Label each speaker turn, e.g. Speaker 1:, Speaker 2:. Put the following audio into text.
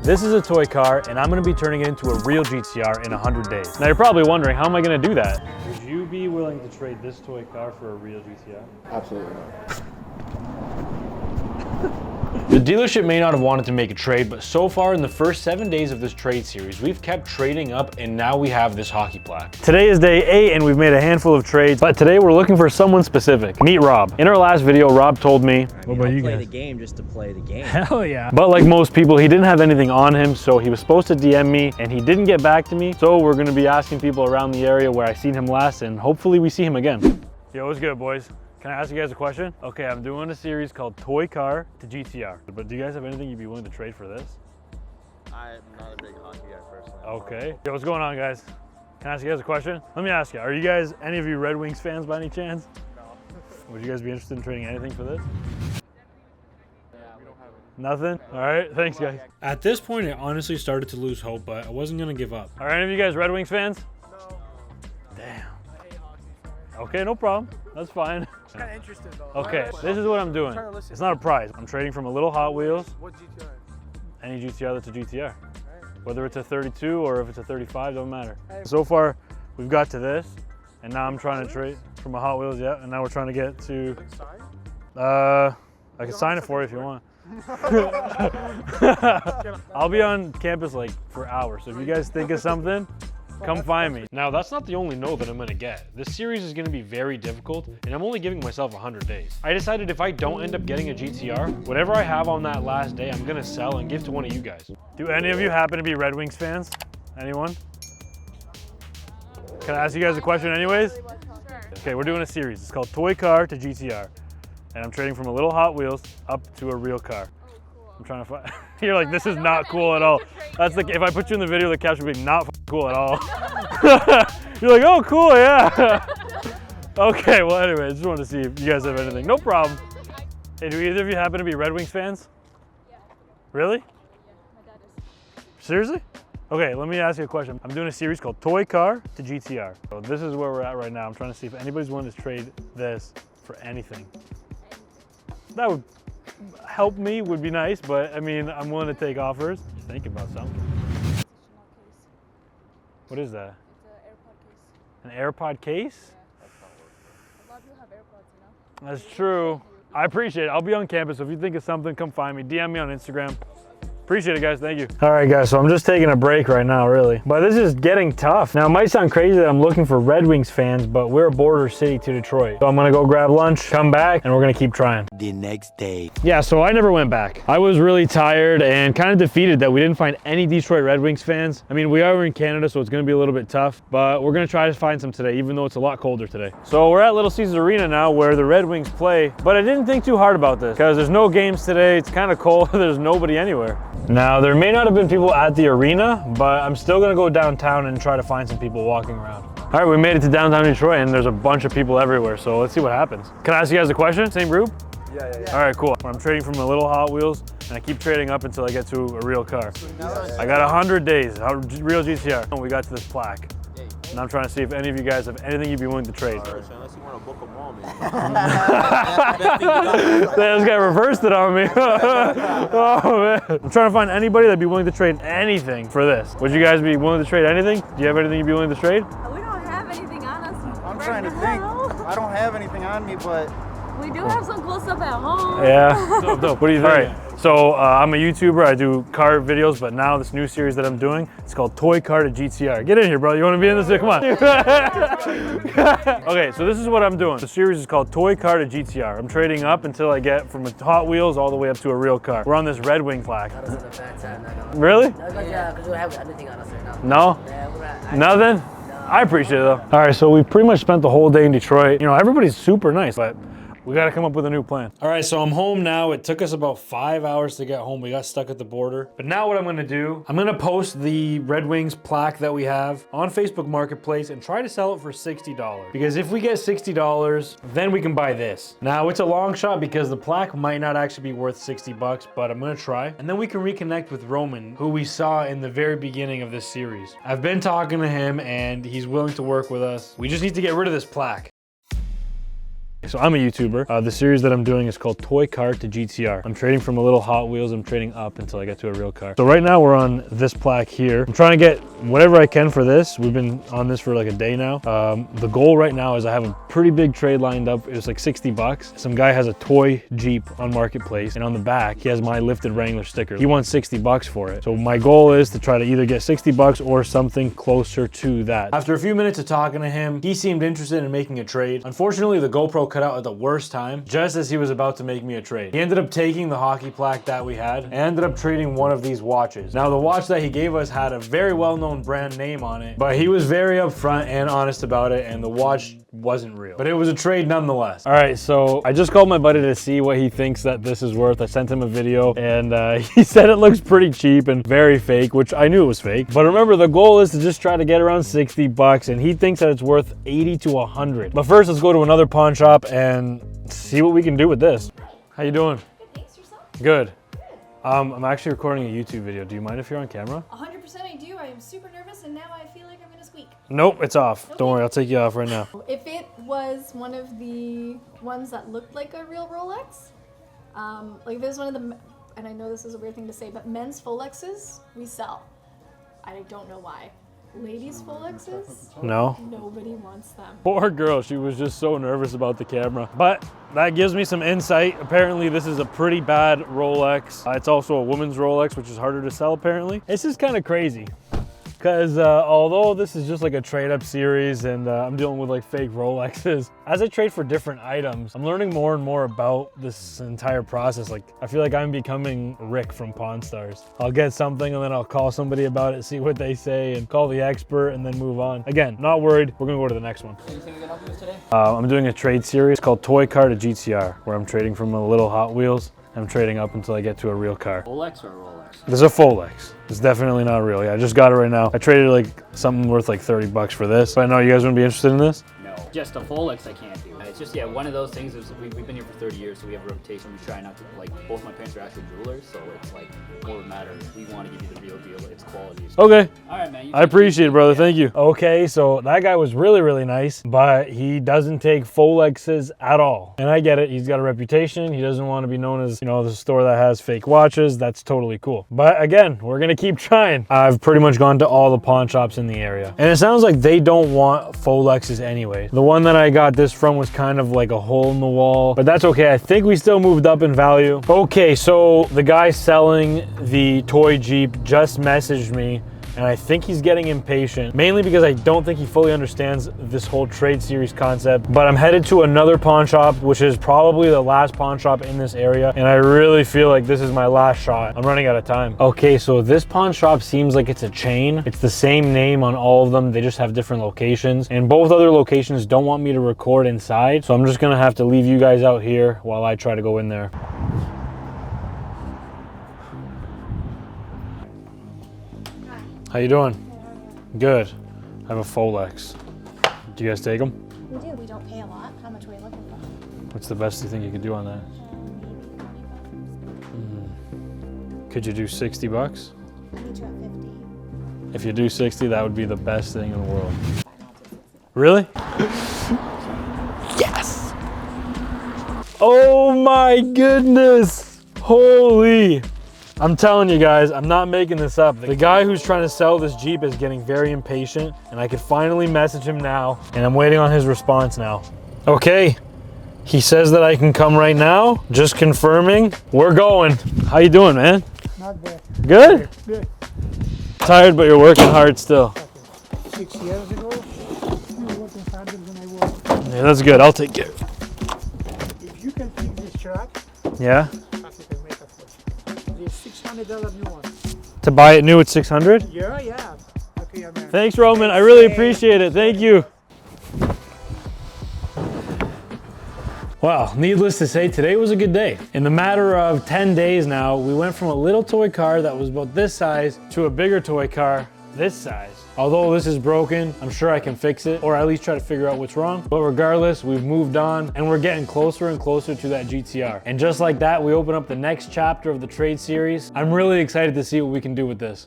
Speaker 1: This is a toy car, and I'm gonna be turning it into a real GTR in 100 days. Now you're probably wondering, how am I gonna do that? Would you be willing to trade this toy car for a real GTR?
Speaker 2: Absolutely not.
Speaker 1: The dealership may not have wanted to make a trade, but so far in the first 7 days of this trade series, we've kept trading up, and now we have this hockey plaque. Today is day 8, and we've made a handful of trades, but today we're looking for someone specific. Meet Rob. In our last video, Rob told me,
Speaker 3: What about you guys? Play the game just to play the game.
Speaker 1: Hell yeah. But like most people, he didn't have anything on him, so he was supposed to DM me, and he didn't get back to me. So we're gonna be asking people around the area where I seen him last, and hopefully we see him again. Yo, what's good, boys? Can I ask you guys a question? Okay, I'm doing a series called Toy Car to GTR. But do you guys have anything you'd be willing to trade for this?
Speaker 2: I'm not a big hockey guy personally.
Speaker 1: Okay. Yo, what's going on, guys? Can I ask you guys a question? Let me ask you, are you guys, any of you Red Wings fans by any chance?
Speaker 2: No.
Speaker 1: Would you guys be interested in trading anything for this?
Speaker 2: Yeah, we don't have it.
Speaker 1: Nothing? All right, thanks, guys. At this point, I honestly started to lose hope, but I wasn't gonna give up. Are any of you guys Red Wings fans?
Speaker 2: No.
Speaker 1: Damn.
Speaker 2: I hate hockey.
Speaker 1: Okay, no problem. That's fine.
Speaker 2: It's kind of interesting though.
Speaker 1: Okay, this is what I'm doing. It's not a prize. I'm trading from a little Hot Wheels.
Speaker 2: What GTR?
Speaker 1: Any GTR that's a GTR. Whether it's a 32 or if it's a 35, don't matter. So far, we've got to this, and now I'm trying to trade from a Hot Wheels, yeah, and now we're trying to get to, I can sign it for you if you want. I'll be on campus like for hours, so if you guys think of something, come find me. Now, that's not the only no that I'm gonna get. This series is gonna be very difficult, and I'm only giving myself 100 days. I decided if I don't end up getting a GTR, whatever I have on that last day, I'm gonna sell and give to one of you guys. Do any of you happen to be Red Wings fans? Anyone? Can I ask you guys a question anyways? Okay, we're doing a series. It's called Toy Car to GTR. And I'm trading from a little Hot Wheels up to a real car. I'm trying to find, you're like, this is not cool at all. That's like, if I put you in the video, the caption would be not cool at all. You're like, oh, cool, yeah. Okay, well, anyway, I just wanted to see if you guys have anything. No problem. Hey, do either of you happen to be Red Wings fans?
Speaker 4: Yeah.
Speaker 1: Really?
Speaker 4: Yeah, my dad is.
Speaker 1: Seriously? Okay, let me ask you a question. I'm doing a series called Toy Car to GTR. So this is where we're at right now. I'm trying to see if anybody's willing to trade this for anything. That would help me, would be nice, but I mean, I'm willing to take offers. Just thinking about something. What is that?
Speaker 4: It's an AirPod case.
Speaker 1: An AirPod case?
Speaker 4: Yeah. A lot of people have AirPods, you know?
Speaker 1: That's true. I appreciate it. I'll be on campus, so if you think of something, come find me. DM me on Instagram. Appreciate it, guys. Thank you. All right, guys, so I'm just taking a break right now, really. But this is getting tough. Now, it might sound crazy that I'm looking for Red Wings fans, but we're a border city to Detroit. So I'm gonna go grab lunch, come back, and we're gonna keep trying.
Speaker 3: The next day.
Speaker 1: Yeah, so I never went back. I was really tired and kind of defeated that we didn't find any Detroit Red Wings fans. I mean, we are in Canada, so it's gonna be a little bit tough, but we're gonna try to find some today, even though it's a lot colder today. So we're at Little Caesars Arena now where the Red Wings play, but I didn't think too hard about this because there's no games today. It's kind of cold. There's nobody anywhere. Now, there may not have been people at the arena, but I'm still gonna go downtown and try to find some people walking around. All right, we made it to downtown Detroit and there's a bunch of people everywhere, so let's see what happens. Can I ask you guys a question? Same group?
Speaker 2: Yeah.
Speaker 1: All right, cool. I'm trading from a little Hot Wheels and I keep trading up until I get to a real car. I got 100 days, a real GTR. And we got to this plaque. And I'm trying to see if any of you guys have anything you'd be willing to trade.
Speaker 2: Unless you want to book a mall, man.
Speaker 1: This guy reversed it on me. Oh man. I'm trying to find anybody that'd be willing to trade anything for this. Would you guys be willing to trade anything? Do you have anything you'd be willing to trade?
Speaker 4: We don't have anything on us.
Speaker 5: I'm trying to think. I don't have anything on me, but
Speaker 4: We do have some cool stuff at home.
Speaker 1: Yeah. Dope. What do you think? All right. So I'm a YouTuber. I do car videos, but now this new series that I'm doing, it's called Toy Car to GTR. Get in here, bro. You want to be in this? Come on. Okay, so this is what I'm doing. The series is called Toy Car to GTR. I'm trading up until I get from a Hot Wheels all the way up to a real car. We're on this Red Wing flag. Really?
Speaker 6: Because we have anything on us right now.
Speaker 1: No?
Speaker 6: Yeah,
Speaker 1: Nothing? I appreciate it though. All right, so we pretty much spent the whole day in Detroit. You know, everybody's super nice, but we got to come up with a new plan. All right, so I'm home now. It took us about 5 hours to get home. We got stuck at the border. But now what I'm gonna do, I'm gonna post the Red Wings plaque that we have on Facebook Marketplace and try to sell it for $60. Because if we get $60, then we can buy this. Now it's a long shot because the plaque might not actually be worth 60 bucks, but I'm gonna try. And then we can reconnect with Roman, who we saw in the very beginning of this series. I've been talking to him and he's willing to work with us. We just need to get rid of this plaque. So I'm a YouTuber. The series that I'm doing is called Toy Car to GTR. I'm trading from a little Hot Wheels. I'm trading up until I get to a real car. So right now we're on this plaque here. I'm trying to get whatever I can for this. We've been on this for like a day now. The goal right now is I have a pretty big trade lined up. It was like 60 bucks. Some guy has a toy Jeep on Marketplace, and on the back, he has my lifted Wrangler sticker. He wants 60 bucks for it. So my goal is to try to either get 60 bucks or something closer to that. After a few minutes of talking to him, he seemed interested in making a trade. Unfortunately, the GoPro cut out at the worst time, just as he was about to make me a trade. He ended up taking the hockey plaque that we had and ended up trading one of these watches. Now, the watch that he gave us had a very well-known brand name on it, but he was very upfront and honest about it, and the watch wasn't real. But it was a trade nonetheless. All right, so I just called my buddy to see what he thinks that this is worth. I sent him a video, and he said it looks pretty cheap and very fake, which I knew it was fake. But remember, the goal is to just try to get around 60 bucks, and he thinks that it's worth 80 to 100. But first, let's go to another pawn shop and see what we can do with this. How you doing?
Speaker 7: Good, thanks. Yourself?
Speaker 1: Good. I'm actually recording a YouTube video. Do you mind if you're on camera?
Speaker 7: 100% I do. I am super nervous, and now I feel like I'm gonna squeak.
Speaker 1: Nope, it's off.
Speaker 7: Okay.
Speaker 1: Don't worry, I'll take you off right now.
Speaker 7: If it was one of the ones that looked like a real Rolex, like if it was one of the, and I know this is a weird thing to say, but men's Rolexes we sell. I don't know why. Ladies Rolexes,
Speaker 1: No?
Speaker 7: nobody wants them.
Speaker 1: Poor girl, she was just so nervous about the camera. But that gives me some insight. Apparently this is a pretty bad Rolex. It's also a woman's Rolex, which is harder to sell apparently. It's just kind of crazy. Because although this is just like a trade up series and I'm dealing with like fake Rolexes, as I trade for different items, I'm learning more and more about this entire process. Like, I feel like I'm becoming Rick from Pawn Stars. I'll get something and then I'll call somebody about it, see what they say, and call the expert and then move on. Again, not worried. We're gonna go to the next one.
Speaker 2: Anything we can help you with today?
Speaker 1: I'm doing a trade series called Toy Car to GTR, where I'm trading from a little Hot Wheels. I'm trading up until I get to a real car.
Speaker 2: Rolex or Rolex?
Speaker 1: This is a Folex. It's definitely not real. Yeah, I just got it right now. I traded like something worth like 30 bucks for this. But I know you guys wouldn't be interested in this.
Speaker 8: No, just a Folex I can't do. It's just, yeah, one of those things is we've been here for 30 years, so we have a reputation. We try not to, like, both my parents are actually jewelers, so it's like more of a matter of we want to give you the real deal. It's quality.
Speaker 1: Okay.
Speaker 8: All right, man.
Speaker 1: I appreciate it, brother. Thank you. Okay, so that guy was really, really nice, but he doesn't take Folexes at all. And I get it. He's got a reputation. He doesn't want to be known as, you know, the store that has fake watches. That's totally cool. But again, we're going to keep trying. I've pretty much gone to all the pawn shops in the area. And it sounds like they don't want Folexes anyway. The one that I got this from was kind of like a hole in the wall, but that's okay. I think we still moved up in value. Okay, so the guy selling the toy Jeep just messaged me, and I think he's getting impatient, mainly because I don't think he fully understands this whole trade series concept. But I'm headed to another pawn shop, which is probably the last pawn shop in this area, and I really feel like this is my last shot. I'm running out of time. Okay, so this pawn shop seems like it's a chain. It's the same name on all of them. They just have different locations, and both other locations don't want me to record inside, so I'm just gonna have to leave you guys out here while I try to go in there. How you doing? Good. I have a Folex. Do you guys take them?
Speaker 7: We do. We don't pay a lot. How much were you looking for?
Speaker 1: What's the best you think you could do on that? Could you do 60 bucks?
Speaker 7: I need you at 50.
Speaker 1: If you do 60, that would be the best thing in the world. Really? Yes! Oh my goodness! Holy! I'm telling you guys, I'm not making this up. The guy who's trying to sell this Jeep is getting very impatient, and I could finally message him now, and I'm waiting on his response now. Okay, he says that I can come right now, just confirming. We're going. How you doing, man?
Speaker 9: Not bad.
Speaker 1: Good?
Speaker 9: Good.
Speaker 1: Tired, but you're working hard still.
Speaker 9: 6 years ago, you were working harder than I was.
Speaker 1: Yeah, that's good. I'll take care.
Speaker 9: If you can fix this truck,
Speaker 1: Yeah?
Speaker 9: I can make it for you. There's $600 new one.
Speaker 1: To buy it new at 600?
Speaker 9: Yeah. Okay, man.
Speaker 1: Thanks, Roman. I really appreciate it. Thank you. Well, needless to say, today was a good day. In the matter of 10 days now, we went from a little toy car that was about this size to a bigger toy car this size. Although this is broken, I'm sure I can fix it, or at least try to figure out what's wrong. But regardless, we've moved on and we're getting closer and closer to that GTR. And just like that, we open up the next chapter of the trade series. I'm really excited to see what we can do with this.